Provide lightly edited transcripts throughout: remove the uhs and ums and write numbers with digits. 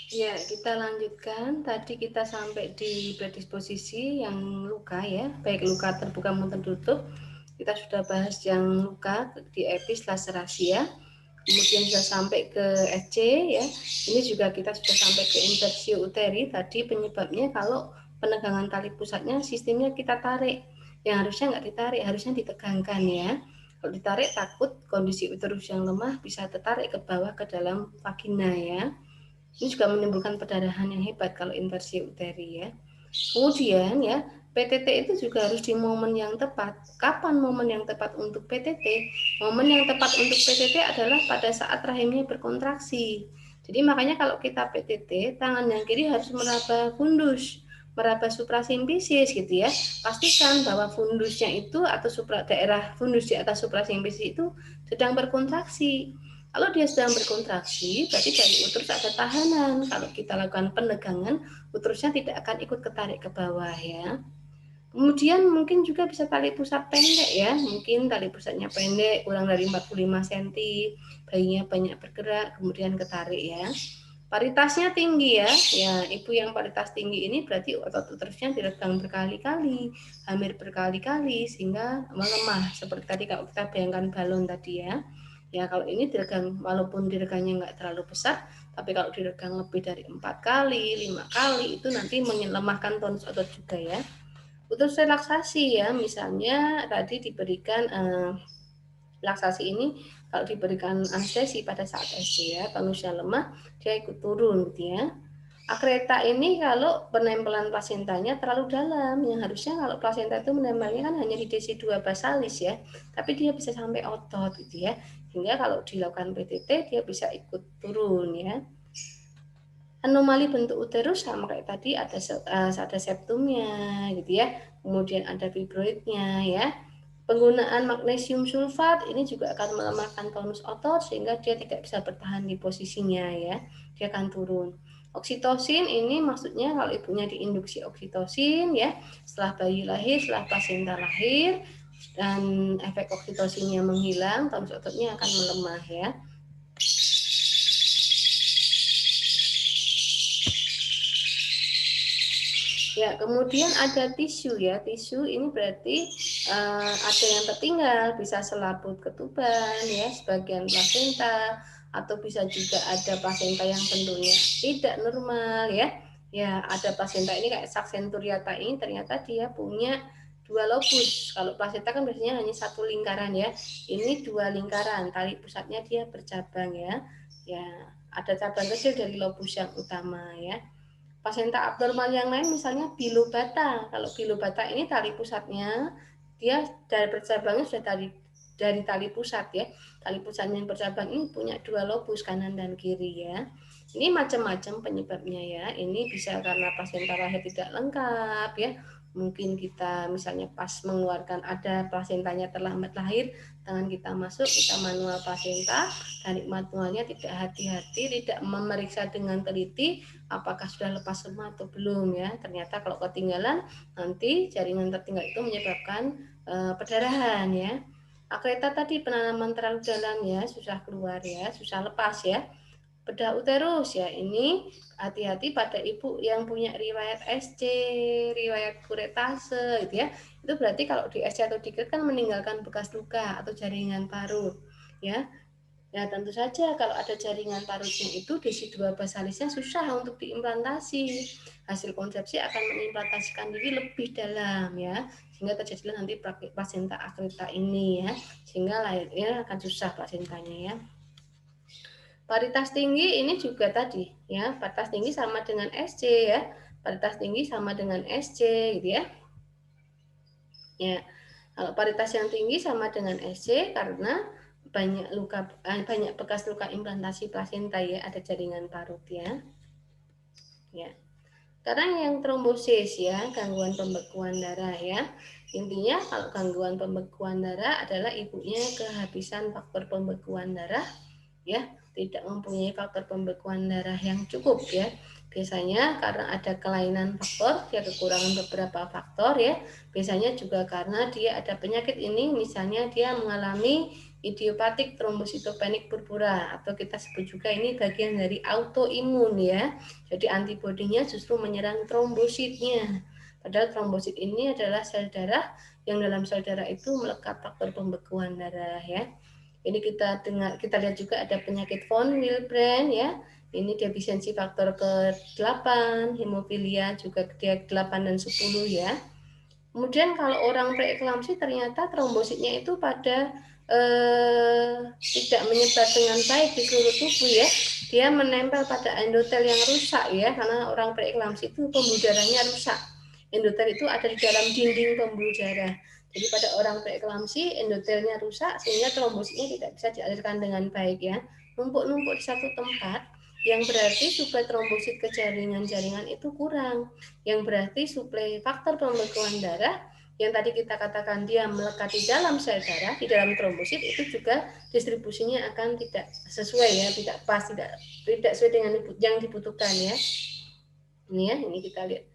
Ya, kita lanjutkan. Tadi kita sampai di predisposisi yang luka ya, baik luka terbuka maupun tertutup. Kita sudah bahas yang luka di epis laserasia. Kemudian sudah sampai ke SC ya. Ini juga kita sudah sampai ke inversio uteri. Tadi penyebabnya kalau penegangan tali pusatnya sistemnya kita tarik. Yang harusnya nggak ditarik, harusnya ditegangkan ya. Kalau ditarik takut kondisi uterus yang lemah bisa tertarik ke bawah ke dalam vagina ya. Ini juga menimbulkan perdarahan yang hebat kalau inversi uteri ya. Kemudian ya, PTT itu juga harus di momen yang tepat. Kapan momen yang tepat untuk PTT? Momen yang tepat untuk PTT adalah pada saat rahimnya berkontraksi. Jadi makanya kalau kita PTT, tangan yang kiri harus meraba fundus, meraba suprasimfisis gitu ya. Pastikan bahwa fundusnya itu atau daerah fundus di atas suprasimfisis itu sedang berkontraksi. Kalau dia sedang berkontraksi, berarti dari uterus ada tahanan. Kalau kita lakukan penegangan, uterusnya tidak akan ikut ketarik ke bawah ya. Kemudian mungkin juga bisa tali pusat pendek ya, mungkin tali pusatnya pendek kurang dari 45 cm, bayinya banyak bergerak, kemudian ketarik ya. Paritasnya tinggi ya, ibu yang paritas tinggi ini berarti otot uterusnya diregang berkali-kali, hamil berkali-kali sehingga melemah seperti tadi kalau kita bayangkan balon tadi ya. Ya kalau ini diregang walaupun diregangnya nggak terlalu besar, tapi kalau diregang lebih dari 4 kali, 5 kali itu nanti melemahkan tonus otot juga ya. Untuk relaksasi ya, misalnya tadi diberikan relaksasi ini kalau diberikan anestesi pada saat SC ya, tonusnya lemah, dia ikut turun gitu ya. Akreta ini kalau penempelan plasentanya terlalu dalam, yang harusnya kalau plasenta itu menempelnya kan hanya di DC2 basalis ya, tapi dia bisa sampai otot gitu ya, hingga kalau dilakukan PTT dia bisa ikut turun ya. Anomali bentuk uterus sama kayak tadi ada septumnya gitu ya, kemudian ada fibroidnya ya. Penggunaan magnesium sulfat ini juga akan melemahkan tonus otot sehingga dia tidak bisa bertahan di posisinya ya, dia akan turun. Oksitosin ini maksudnya kalau ibunya diinduksi oksitosin ya, setelah bayi lahir, setelah plasenta lahir dan efek oksitosinnya menghilang, tonus ototnya akan melemah ya. Ya, kemudian ada tisu ya. Tisu ini berarti ada yang tertinggal, bisa selaput ketuban ya, sebagian plasenta atau bisa juga ada plasenta yang bentuknya tidak normal ya. Ya, ada plasenta ini kayak Saxenturiata ini ternyata dia punya dua lobus. Kalau plasenta kan biasanya hanya satu lingkaran ya. Ini dua lingkaran, tali pusatnya dia bercabang ya. Ya, ada cabang kecil dari lobus yang utama ya. Plasenta abnormal yang lain misalnya bilobata. Kalau bilobata ini tali pusatnya dia dari bercabangnya sudah dari tali pusat ya. Tali pusat yang bercabang ini punya dua lobus kanan dan kiri ya. Ini macam-macam penyebabnya ya. Ini bisa karena plasenta lahir tidak lengkap ya. Mungkin kita misalnya pas mengeluarkan ada plasentanya terlambat lahir, tangan kita masuk, kita manual plasenta, tarik manualnya tidak hati-hati, tidak memeriksa dengan teliti apakah sudah lepas semua atau belum ya. Ternyata kalau ketinggalan nanti jaringan tertinggal itu menyebabkan perdarahan ya. Akreta tadi penanaman terlalu dalam ya, susah keluar ya, susah lepas ya. Bedah uterus ya, ini hati-hati pada ibu yang punya riwayat SC, riwayat kuretase gitu ya. Itu berarti kalau di SC atau di kan meninggalkan bekas luka atau jaringan parut ya. Ya tentu saja kalau ada jaringan parutnya itu DC2 basalisnya susah untuk diimplantasi. Hasil konsepsi akan mengimplantaskan diri lebih dalam ya, sehingga terjadilah nanti plasenta akreta ini ya, sehingga lahirnya akan susah plasentanya ya. Paritas tinggi ini juga tadi ya, paritas tinggi sama dengan SC ya, paritas tinggi sama dengan SC gitu ya. Ya, kalau paritas yang tinggi sama dengan SC karena banyak bekas luka implantasi plasenta ya, ada jaringan parut ya. Ya. Sekarang yang trombosis ya, gangguan pembekuan darah ya. Intinya kalau gangguan pembekuan darah adalah ibunya kehabisan faktor pembekuan darah ya, tidak mempunyai faktor pembekuan darah yang cukup ya. Biasanya karena ada kelainan faktor, dia kekurangan beberapa faktor ya. Biasanya juga karena dia ada penyakit ini, misalnya dia mengalami Idiopatik trombositopenik purpura, atau kita sebut juga ini bagian dari autoimun ya. Jadi antibodinya justru menyerang trombositnya. Padahal trombosit ini adalah sel darah yang dalam sel darah itu melekat faktor pembekuan darah ya. Ini kita lihat juga ada penyakit von Willebrand ya. Ini defisiensi faktor ke-8, hemofilia juga dia 8 dan 10 ya. Kemudian kalau orang preeklamsi ternyata trombositnya itu pada tidak menyebar dengan baik di seluruh tubuh ya. Dia menempel pada endotel yang rusak ya, karena orang preeklamsi itu pembuluh darahnya rusak. Endotel itu ada di dalam dinding pembuluh darah. Jadi pada orang preeklamsi endotelnya rusak sehingga trombositnya tidak bisa dialirkan dengan baik ya. Numpuk-numpuk di satu tempat yang berarti suplai trombosit ke jaringan-jaringan itu kurang. Yang berarti suplai faktor pembekuan darah yang tadi kita katakan dia melekat di dalam sel darah, di dalam trombosit itu juga distribusinya akan tidak sesuai ya, tidak pas, tidak sesuai dengan yang dibutuhkan ya. Ini ya, ini kita lihat.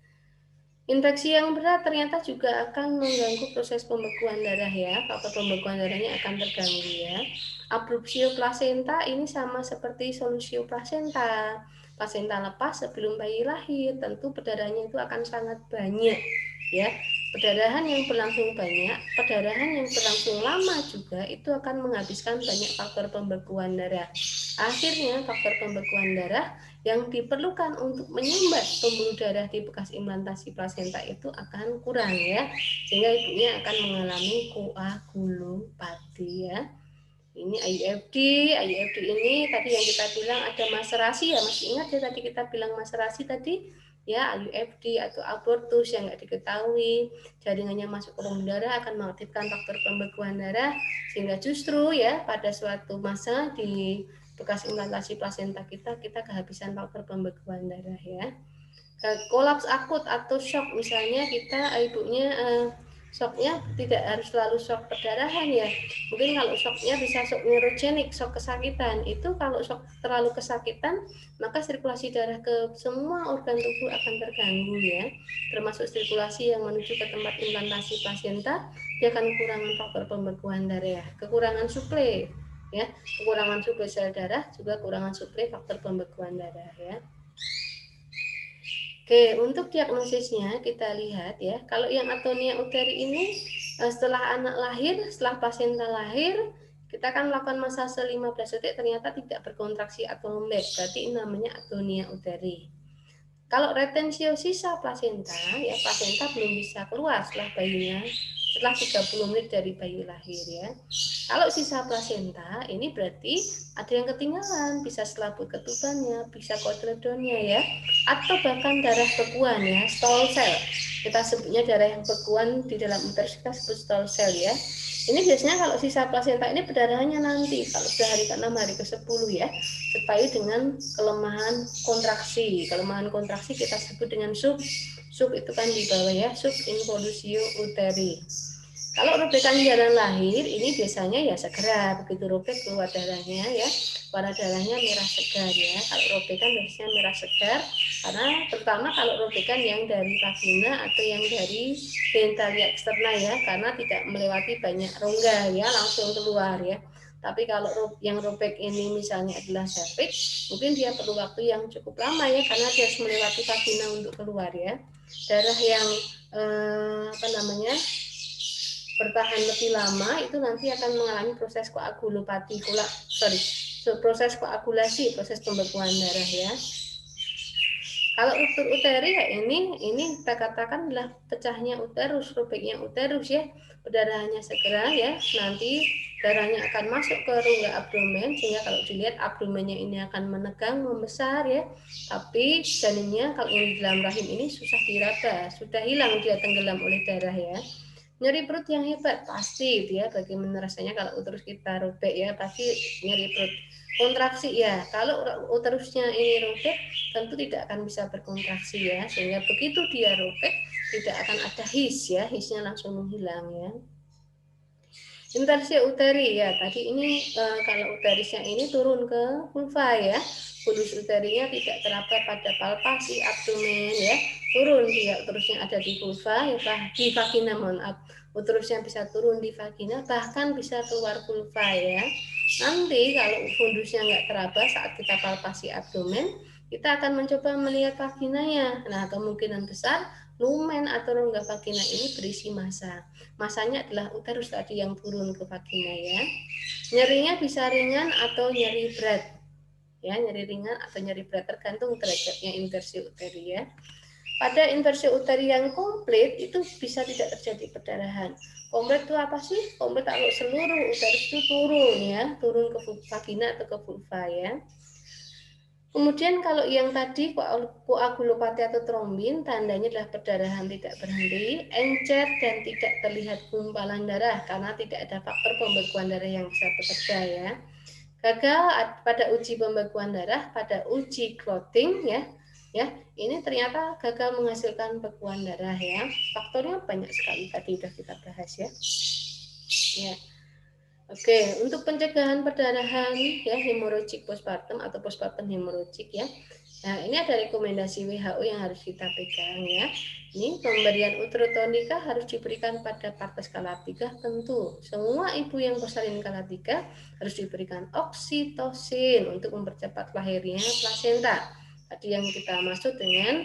Infeksi yang berat ternyata juga akan mengganggu proses pembekuan darah ya. Faktor pembekuan darahnya akan terganggu ya. Abrupsio plasenta ini sama seperti solusio plasenta. Plasenta lepas sebelum bayi lahir, tentu perdarahannya itu akan sangat banyak ya. Perdarahan yang berlangsung banyak, perdarahan yang berlangsung lama juga itu akan menghabiskan banyak faktor pembekuan darah. Akhirnya faktor pembekuan darah yang diperlukan untuk menyumbat pembuluh darah di bekas implantasi plasenta itu akan kurang ya, sehingga ibunya akan mengalami koagulopati ya. Ini IUFD ini tadi yang kita bilang ada maserasi ya, masih ingat ya tadi kita bilang maserasi tadi ya, IUFD atau abortus yang nggak diketahui, jaringannya masuk ke pembuluh darah akan mengaktifkan faktor pembekuan darah sehingga justru ya pada suatu masa di bekas implantasi plasenta kita kehabisan faktor pembekuan darah ya. Kolaps akut atau shock misalnya kita ibunya shocknya tidak harus selalu shock perdarahan ya, mungkin kalau shocknya bisa shock neurogenik, shock kesakitan. Itu kalau shock terlalu kesakitan maka sirkulasi darah ke semua organ tubuh akan terganggu ya, termasuk sirkulasi yang menuju ke tempat implantasi plasenta. Dia akan kekurangan faktor pembekuan darah, kekurangan suplai ya, kekurangan suplai sel darah juga kekurangan suplai faktor pembekuan darah ya. Oke, untuk diagnosisnya kita lihat ya, kalau yang atonia uteri ini setelah anak lahir, setelah plasenta lahir, kita akan melakukan masase 15 detik ternyata tidak berkontraksi atau lembek, berarti namanya atonia uteri. Kalau retensio sisa plasenta, ya plasenta belum bisa keluar setelah bayinya, setelah 30 menit dari bayi lahir ya. Kalau sisa plasenta, ini berarti ada yang ketinggalan, bisa selaput ketubannya, bisa kotyledonnya ya, atau bahkan darah bekuan ya, stol cell. Kita sebutnya darah yang bekuan di dalam uterus kita sebut stol cell ya. Ini biasanya kalau sisa plasenta ini perdarahannya nanti, kalau sudah hari ke-6, hari ke-10 ya, sertai dengan kelemahan kontraksi. Kelemahan kontraksi kita sebut dengan sub itu kan di bawah ya, subinvolution uteri. Kalau robekan jalan lahir ini biasanya ya segera, begitu robek keluar darahnya ya, warna darahnya merah segar ya. Kalau robekan biasanya merah segar, karena terutama kalau robekan yang dari vagina atau yang dari genitalia eksterna ya, karena tidak melewati banyak rongga ya, langsung keluar ya. Tapi kalau yang robek ini misalnya adalah cervix, mungkin dia perlu waktu yang cukup lama ya, karena dia harus melewati vagina untuk keluar ya. Darah yang bertahan lebih lama itu nanti akan mengalami proses koagulopati, proses koagulasi, proses pembekuan darah ya. Kalau ruptur uteri ya ini kita katakan adalah pecahnya uterus, robeknya uterus ya, perdarahannya segera ya, nanti darahnya akan masuk ke rongga abdomen sehingga kalau dilihat abdomennya ini akan menegang, membesar ya, tapi janinnya kalau yang di dalam rahim ini susah diraba, sudah hilang dia tenggelam oleh darah ya. Nyeri perut yang hebat pasti ya, bagaimana rasanya kalau uterus kita robek ya, pasti nyeri perut. Kontraksi ya, kalau uterusnya ini robek tentu tidak akan bisa berkontraksi ya, sehingga begitu dia robek tidak akan ada his ya, hisnya langsung menghilang ya. Inversi uteri ya, tadi ini kalau uterisnya ini turun ke vulva ya, fundus uterinya tidak teraba pada palpasi abdomen ya, turun dia uterusnya ada di vulva ya, di vagina, mohon maaf, uterusnya bisa turun di vagina, bahkan bisa keluar vulva ya. Nanti kalau fundusnya nggak teraba saat kita palpasi abdomen, kita akan mencoba melihat vaginanya. Nah, kemungkinan besar lumen atau rongga vagina ini berisi massa. Massanya adalah uterus tadi yang turun ke vagina ya. Nyerinya bisa ringan atau nyeri berat. Ya, nyeri ringan atau nyeri berat tergantung derajatnya inversi uteri ya. Pada inversi uteri yang komplit itu bisa tidak terjadi perdarahan. Komplit itu apa sih? Komplit kalau seluruh uterus itu turun ya, turun ke vagina atau ke vulva ya. Kemudian kalau yang tadi koagulopati atau trombin, tandanya adalah perdarahan tidak berhenti, encer dan tidak terlihat gumpalan darah karena tidak ada faktor pembekuan darah yang bisa bekerja ya. Gagal pada uji pembekuan darah, pada uji clotting ya, ini ternyata gagal menghasilkan bekuan darah ya. Faktornya banyak sekali tadi sudah kita bahas ya. Ya. Oke, untuk pencegahan perdarahan ya, hemorrhagic postpartum atau postpartum hemorrhagic ya. Nah, ini ada rekomendasi WHO yang harus kita pegang ya. Ini pemberian uterotonika harus diberikan pada partes kala 3 tentu. Semua ibu yang bersalin kala 3 harus diberikan oksitosin untuk mempercepat lahirnya plasenta. Tadi yang kita maksud dengan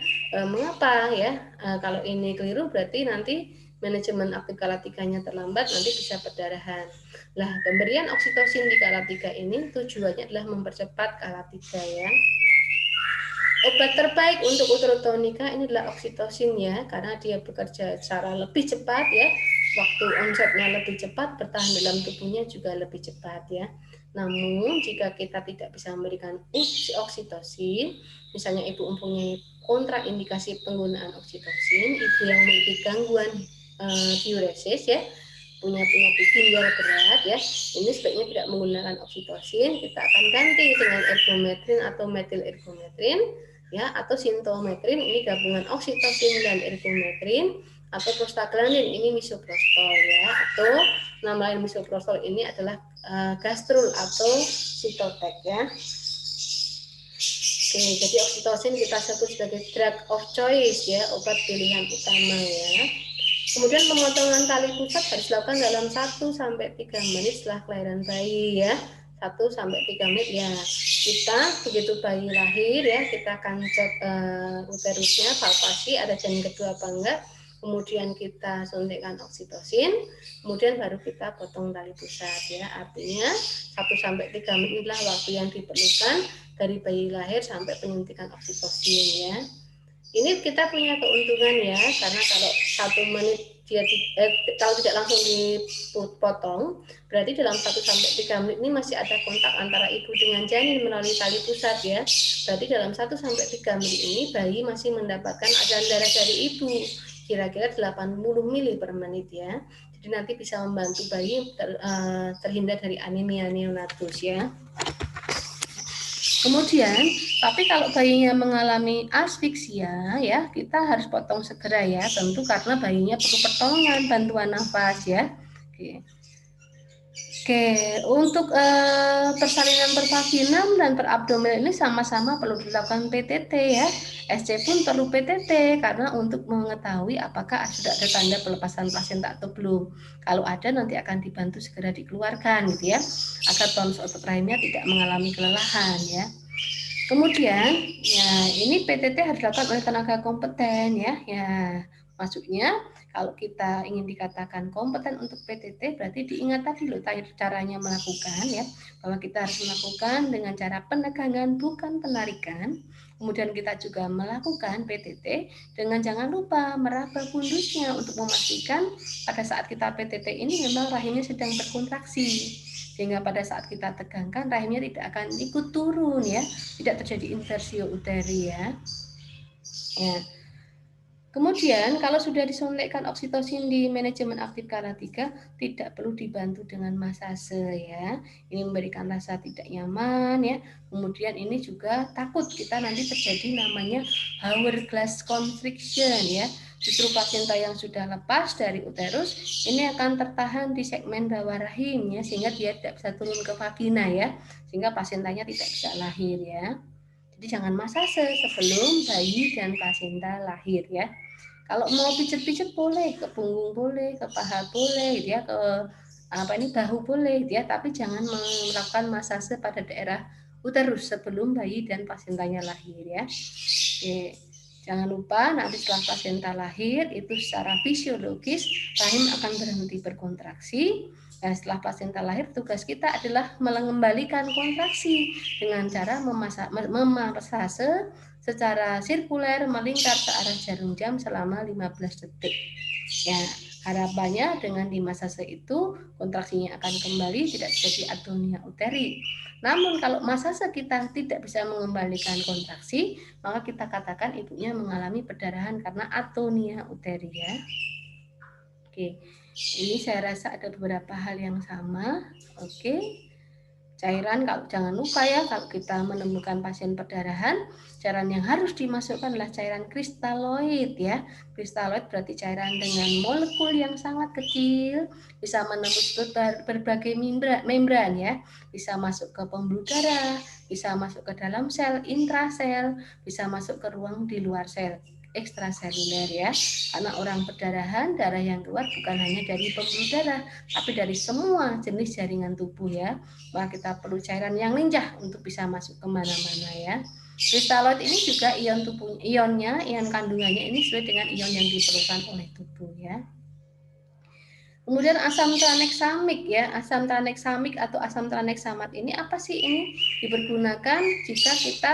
mengapa ya, kalau ini keliru berarti nanti manajemen aktif kala 3-nya terlambat, nanti bisa perdarahan. Nah, pemberian oksitosin di kala 3 ini tujuannya adalah mempercepat kala 3 ya. Obat terbaik untuk uterotonika ini adalah oksitosin ya, karena dia bekerja secara lebih cepat ya. Waktu onsetnya lebih cepat, bertahan dalam tubuhnya juga lebih cepat ya. Namun jika kita tidak bisa memberikan oksitosin, misalnya ibu mempunyai kontraindikasi penggunaan oksitosin, ibu yang memiliki gangguan diuresis ya, punya penyakit ginjal berat ya, ini sebaiknya tidak menggunakan oksitosin, kita akan ganti dengan ergometrin atau metil ergometrin ya, atau sintometrin, ini gabungan oksitosin dan ergometrin, atau prostaglandin, ini misoprostol ya, atau nama lain misoprostol ini adalah gastrul atau sitotek ya. Oke, jadi oksitosin kita sebut sebagai drug of choice ya, obat pilihan utama ya. Kemudian pemotongan tali pusat harus dilakukan dalam 1-3 menit setelah kelahiran bayi ya. 1-3 menit ya. Kita begitu bayi lahir ya, kita akan cek uterusnya, palpasi ada janin kedua apa enggak. Kemudian kita suntikkan oksitosin, kemudian baru kita potong tali pusat ya. Artinya 1-3 menit inilah waktu yang diperlukan dari bayi lahir sampai penyuntikan oksitosin ya. Ini kita punya keuntungan ya, karena kalau 1 menit dia kalau tidak langsung dipotong, berarti dalam 1-3 menit ini masih ada kontak antara ibu dengan janin melalui tali pusat ya. Berarti dalam 1-3 menit ini bayi masih mendapatkan aliran darah dari ibu, kira-kira 80 mili per menit ya. Jadi nanti bisa membantu bayi terhindar dari anemia neonatus ya. Kemudian, tapi kalau bayinya mengalami asfiksia ya, kita harus potong segera ya, tentu karena bayinya perlu pertolongan bantuan nafas ya. Oke, untuk persalinan pervaginam dan perabdomen ini sama-sama perlu dilakukan PTT ya. SC pun perlu PTT karena untuk mengetahui apakah sudah ada tanda pelepasan plasenta atau belum. Kalau ada nanti akan dibantu segera dikeluarkan gitu ya, agar tonus otot rahimnya tidak mengalami kelelahan ya. Kemudian ya ini PTT harus dilakukan oleh tenaga kompeten ya. Ya, maksudnya kalau kita ingin dikatakan kompeten untuk PTT berarti diingat tadi loh caranya melakukan ya, bahwa kita harus melakukan dengan cara penegangan bukan penarikan. Kemudian kita juga melakukan PTT dengan jangan lupa meraba fundusnya untuk memastikan pada saat kita PTT ini memang rahimnya sedang berkontraksi, sehingga pada saat kita tegangkan rahimnya tidak akan ikut turun ya, tidak terjadi inversio uteri ya. Kemudian kalau sudah disuntikkan oksitosin di manajemen aktif kala 3, tidak perlu dibantu dengan masase ya. Ini memberikan rasa tidak nyaman ya. Kemudian ini juga takut kita nanti terjadi namanya hourglass constriction ya. Justru plasenta yang sudah lepas dari uterus ini akan tertahan di segmen bawah rahim ya, sehingga dia tidak bisa turun ke vagina ya, sehingga plasentanya tidak bisa lahir ya. Jadi jangan masase sebelum bayi dan plasenta lahir ya. Kalau mau pijet-pijet boleh, ke punggung boleh, ke paha boleh, gitu ya, ke bahu boleh, gitu ya, tapi jangan melakukan masase pada daerah uterus sebelum bayi dan plasentanya lahir ya. Oke. Jangan lupa nanti setelah plasenta lahir itu secara fisiologis rahim akan berhenti berkontraksi. Dan setelah plasenta lahir tugas kita adalah mengembalikan kontraksi dengan cara memasase secara sirkuler melingkar ke arah jarum jam selama 15 detik. Ya, harapannya dengan di masase itu kontraksinya akan kembali, tidak terjadi atonia uteri. Namun kalau masase kita tidak bisa mengembalikan kontraksi, maka kita katakan ibunya mengalami perdarahan karena atonia uteri ya. Oke, ini saya rasa ada beberapa hal yang sama. Oke. Cairan, kalau jangan lupa ya, kalau kita menemukan pasien perdarahan, cairan yang harus dimasukkan adalah cairan kristaloid ya. Kristaloid berarti cairan dengan molekul yang sangat kecil, bisa menembus berbagai membran ya, bisa masuk ke pembuluh darah, bisa masuk ke dalam sel intrasel, bisa masuk ke ruang di luar sel ekstraseluler ya, karena orang perdarahan darah yang keluar bukan hanya dari pembuluh darah tapi dari semua jenis jaringan tubuh ya, maka kita perlu cairan yang lincah untuk bisa masuk kemana-mana ya. Kristaloid ini juga ion kandungannya ini sesuai dengan ion yang diperlukan oleh tubuh ya. Kemudian asam tranexamik ya, asam tranexamik atau asam tranexamat ini apa sih? Ini dipergunakan jika kita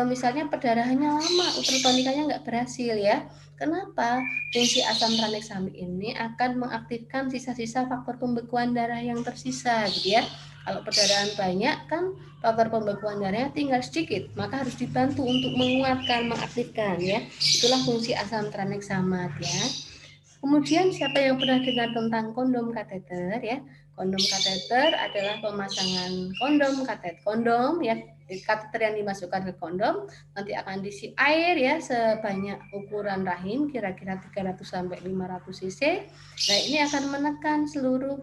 misalnya perdarahannya lama, ultratonikanya nggak berhasil ya. Kenapa? Fungsi asam tranexamik ini akan mengaktifkan sisa-sisa faktor pembekuan darah yang tersisa gitu ya. Kalau perdarahan banyak kan faktor pembekuan darahnya tinggal sedikit, maka harus dibantu untuk menguatkan, mengaktifkan ya. Itulah fungsi asam tranexamat ya. Kemudian siapa yang pernah dengar tentang kondom kateter ya? Kondom kateter adalah pemasangan kondom ya. Kateter yang dimasukkan ke kondom nanti akan diisi air ya sebanyak ukuran rahim kira-kira 300 sampai 500 cc. Nah, ini akan menekan seluruh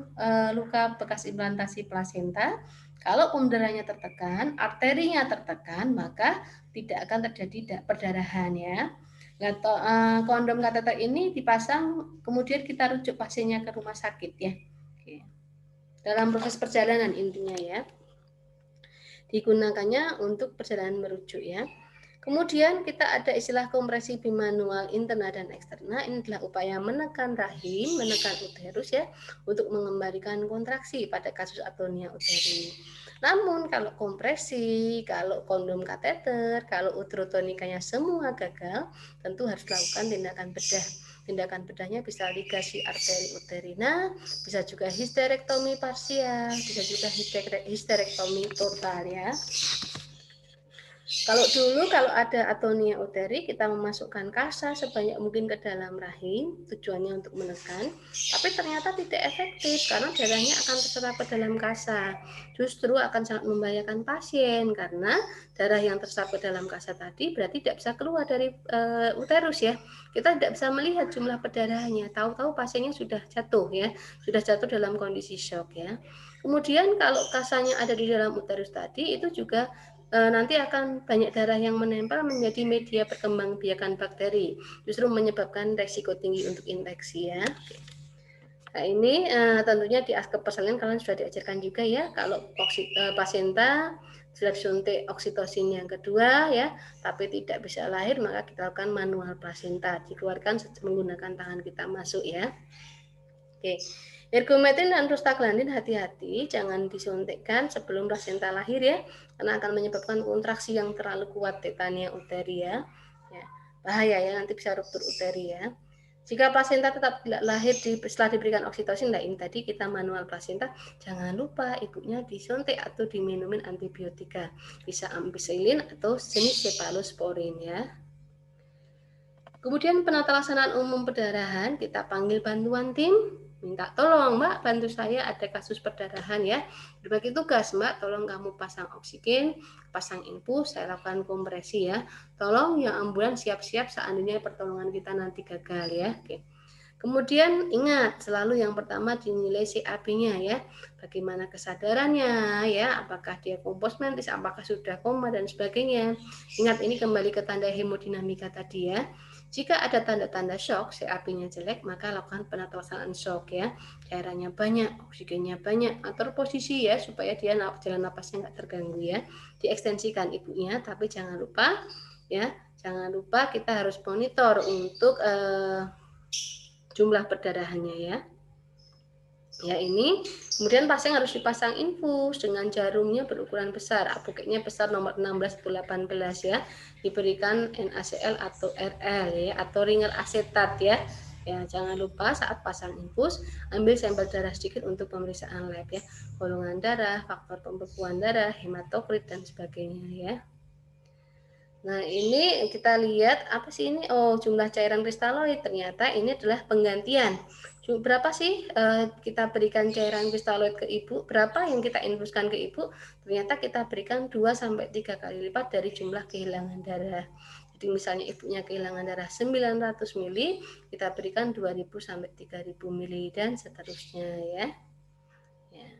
luka bekas implantasi plasenta. Kalau pembuluh tertekan, arterinya tertekan, maka tidak akan terjadi perdarahan ya. Kondom kateter ini dipasang, kemudian kita rujuk pasiennya ke rumah sakit ya. Oke. Dalam proses perjalanan intinya ya. Digunakannya untuk perjalanan merujuk ya. Kemudian kita ada istilah kompresi bimanual interna dan eksterna. Ini adalah upaya menekan rahim, menekan uterus ya, untuk mengembalikan kontraksi pada kasus atonia uteri. Namun kalau kompresi, kalau kondom kateter, kalau uterotonikanya semua gagal, tentu harus dilakukan tindakan bedah. Tindakan bedahnya bisa ligasi arteri uterina, bisa juga histerektomi parsial, bisa juga histerektomi total ya. Kalau ada atonia uteri, kita memasukkan kasa sebanyak mungkin ke dalam rahim, tujuannya untuk menekan, tapi ternyata tidak efektif karena darahnya akan terserap ke dalam kasa. Justru akan sangat membahayakan pasien karena darah yang terserap ke dalam kasa tadi berarti tidak bisa keluar dari uterus ya. Kita tidak bisa melihat jumlah perdarahannya. Tahu-tahu pasiennya sudah jatuh ya, sudah jatuh dalam kondisi shock ya. Kemudian kalau kasanya ada di dalam uterus tadi itu juga nanti akan banyak darah yang menempel menjadi media perkembangbiakan bakteri, justru menyebabkan resiko tinggi untuk infeksi ya. Nah ini tentunya di aspek persalinan kalian sudah diajarkan juga ya, kalau pasenta sudah disuntik oksitosin yang kedua ya, tapi tidak bisa lahir maka kita lakukan manual plasenta, dikeluarkan menggunakan tangan kita masuk ya. Oke. Ergometrin dan prostaglandin hati-hati, jangan disuntikkan sebelum plasenta lahir ya, karena akan menyebabkan kontraksi yang terlalu kuat tetania uteri ya. Bahaya ya, nanti bisa ruptur uteri ya. Jika plasenta tetap tidak lahir setelah diberikan oksitosin, nah ini tadi kita manual plasenta, jangan lupa ibunya disuntik atau diminumin antibiotika, bisa ampicillin atau jenis cephalosporin ya. Kemudian penata laksanaan umum perdarahan, kita panggil bantuan tim, minta tolong Mbak bantu saya ada kasus perdarahan ya, berbagi tugas Mbak, tolong kamu pasang oksigen, pasang infus, saya lakukan kompresi ya, tolong yang ambulan siap-siap seandainya pertolongan kita nanti gagal ya. Oke. Kemudian ingat selalu yang pertama dinilai CAP-nya ya, bagaimana kesadarannya ya, apakah dia komposmentis, apakah sudah koma dan sebagainya. Ingat ini kembali ke tanda hemodinamika tadi ya. Jika ada tanda-tanda shock, CAP-nya jelek, maka lakukan penatasan shock ya. Cairannya banyak, oksigennya banyak, atur posisi ya supaya dia jalan napasnya nggak terganggu ya. Diekstensikan ibunya, tapi jangan lupa ya, jangan lupa kita harus monitor untuk jumlah perdarahannya ya. Ya ini, kemudian pasien harus dipasang infus dengan jarumnya berukuran besar, apoketnya besar nomor 16 atau 18 ya. Diberikan NaCl atau RL ya, atau ringer asetat ya. Ya, jangan lupa saat pasang infus ambil sampel darah sedikit untuk pemeriksaan lab ya. Golongan darah, faktor pembekuan darah, hematokrit dan sebagainya ya. Nah, ini kita lihat apa sih ini? Oh, jumlah cairan kristaloid. Ternyata ini adalah penggantian. Berapa sih kita berikan cairan kristaloid ke ibu? Berapa yang kita infuskan ke ibu? Ternyata kita berikan 2 sampai 3 kali lipat dari jumlah kehilangan darah. Jadi misalnya ibunya kehilangan darah 900 mili, kita berikan 2000 sampai 3000 mili dan seterusnya ya. Ya.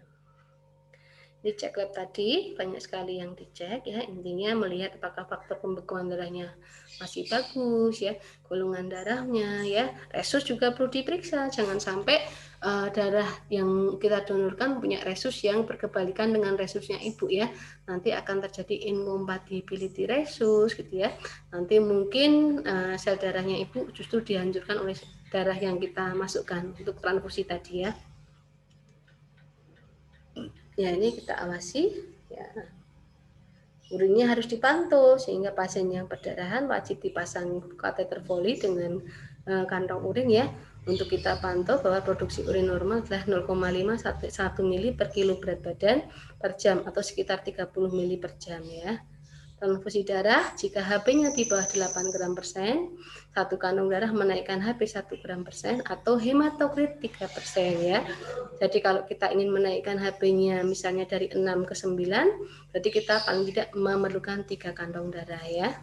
Di cek lab tadi banyak sekali yang dicek ya, intinya melihat apakah faktor pembekuan darahnya masih bagus ya, golongan darahnya ya, resus juga perlu diperiksa, jangan sampai darah yang kita donorkan punya resus yang berkebalikan dengan resusnya ibu ya, nanti akan terjadi incompatibility resus gitu ya, nanti mungkin sel darahnya ibu justru dihancurkan oleh darah yang kita masukkan untuk transfusi tadi ya. Ya ini kita awasi ya, urinnya harus dipantau sehingga pasien yang perdarahan wajib dipasang kateter Foley dengan kantong urin ya, untuk kita pantau bahwa produksi urin normal adalah 0,5 sampai 1 mili per kilo berat badan per jam atau sekitar 30 mili per jam ya. Transfusi darah jika Hb-nya di bawah 8 gram per sen, satu kantong darah menaikkan Hb 1 gram per sen atau hematokrit 3% ya. Jadi kalau kita ingin menaikkan Hb-nya misalnya dari 6 ke 9, berarti kita paling tidak memerlukan 3 kantong darah ya.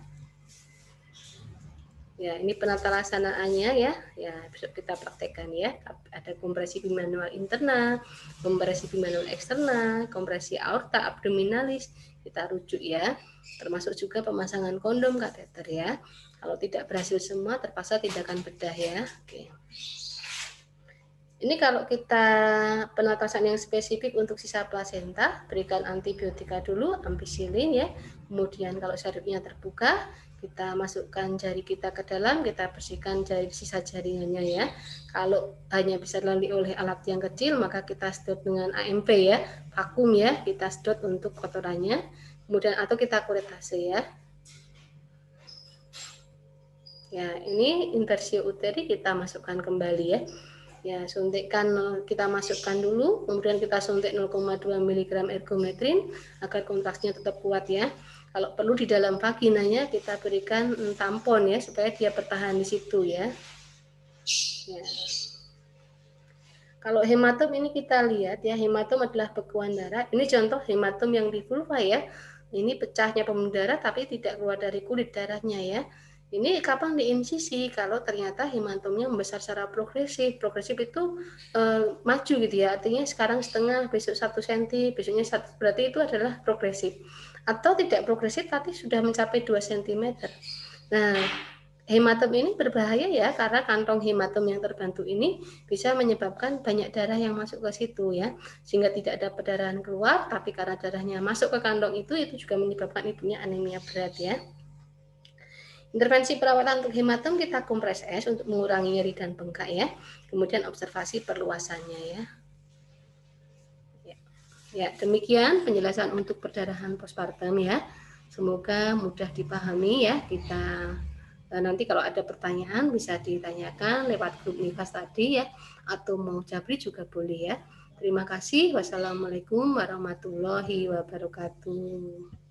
Ya, ini penata laksanaannya ya. Ya, besok kita praktekkan ya. Ada kompresi bimanual internal, kompresi bimanual eksternal, kompresi aorta abdominalis, kita rujuk ya. Termasuk juga pemasangan kondom kateter ya. Kalau tidak berhasil semua, terpaksa tindakan bedah ya. Oke. Ini kalau kita penatasan yang spesifik untuk sisa plasenta, berikan antibiotika dulu, ampicillin ya. Kemudian kalau syarifnya terbuka, kita masukkan jari kita ke dalam, kita bersihkan jari sisa jaringannya ya. Kalau hanya bisa dilalui oleh alat yang kecil, maka kita sedot dengan AMP ya, vakum ya, kita sedot untuk kotorannya. Kemudian atau kita kuretase ya. Ya, ini inversio uteri kita masukkan kembali ya. Ya, suntikkan kita masukkan dulu, kemudian kita suntik 0,2 mg ergometrin agar kontraksinya tetap kuat ya. Kalau perlu di dalam vaginanya kita berikan tampon ya supaya dia bertahan di situ ya. Ya. Kalau hematom ini kita lihat ya, hematom adalah bekuan darah. Ini contoh hematom yang di vulva ya. Ini pecahnya pembuluh darah tapi tidak keluar dari kulit darahnya ya. Ini kapan diinsisi? Kalau ternyata hematomnya membesar secara progresif. Progresif itu maju gitu ya. Artinya sekarang setengah, besok 1 cm, besoknya 1, berarti itu adalah progresif. Atau tidak progresif tapi sudah mencapai 2 cm. Nah, hematom ini berbahaya ya, karena kantong hematom yang terbantu ini bisa menyebabkan banyak darah yang masuk ke situ ya, sehingga tidak ada perdarahan keluar, tapi karena darahnya masuk ke kantong itu juga menyebabkan ibunya anemia berat ya. Intervensi perawatan untuk hematom kita kompres es untuk mengurangi nyeri dan bengkak ya. Kemudian observasi perluasannya ya. Ya, demikian penjelasan untuk perdarahan postpartum ya. Semoga mudah dipahami ya. Kita nanti kalau ada pertanyaan bisa ditanyakan lewat grup Nifas tadi ya, atau mau Jabri juga boleh ya. Terima kasih. Wassalamualaikum warahmatullahi wabarakatuh.